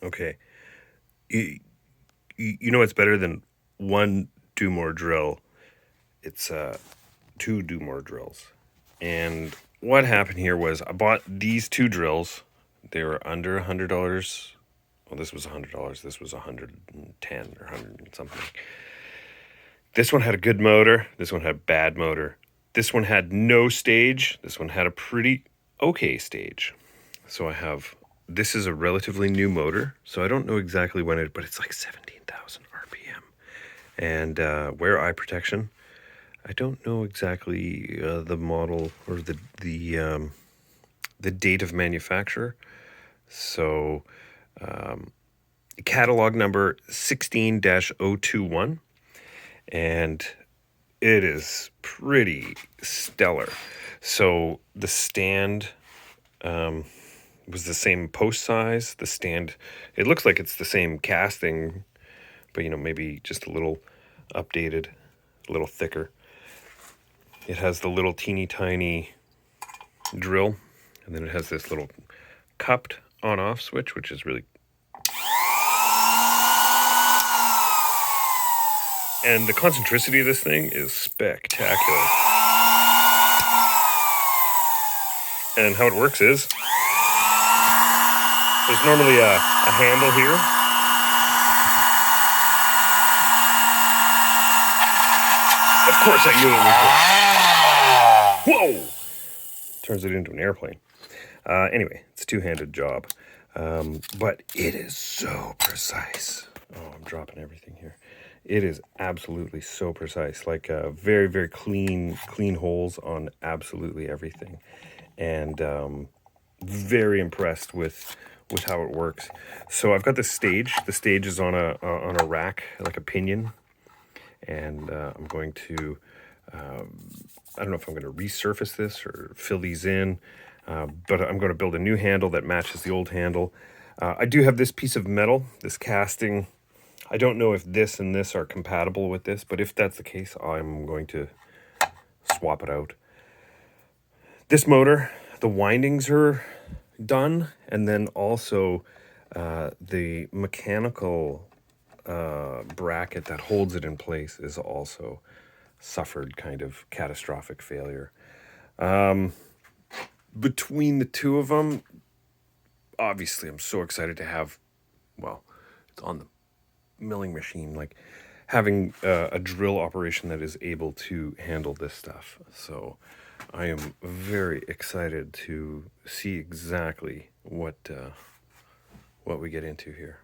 Okay. You, you know what's better than one Dumore drill? It's two Dumore drills. And what happened here was I bought these two drills. They were under $100. Well, this was $100. This was 110 or 100 and something. This one had a good motor. This one had a bad motor. This one had no stage. This one had a pretty okay stage. So I have, this is a relatively new motor. So I don't know exactly when it, but it's like 17,000 RPM. And wear eye protection. I don't know exactly the model or the date of manufacture. So catalog number 16-021, and it is pretty stellar. So the stand was the same post size. The stand, it looks like it's the same casting, but maybe just a little updated, a little thicker. It has the little teeny tiny drill, and then it has this little cupped on-off switch, which is really... And the concentricity of this thing is spectacular. And how it works is, there's normally a handle here. Of course I knew it was... Whoa! Turns it into an airplane. Anyway, it's a two-handed job. But it is so precise. Oh, I'm dropping everything here. It is absolutely so precise. Like very, very clean holes on absolutely everything. And very impressed with how it works. So I've got this stage. The stage is on a rack, like a pinion. And I'm going to... I don't know if I'm going to resurface this or fill these in, but I'm going to build a new handle that matches the old handle. I do have this piece of metal, this casting. I don't know if this and this are compatible with this, but if that's the case, I'm going to swap it out. This motor, the windings are done, and then also the mechanical bracket that holds it in place is also suffered kind of catastrophic failure. Between the two of them, obviously I'm so excited to have, well, it's on the milling machine, like having a drill operation that is able to handle this stuff. So I am very excited to see exactly what we get into here.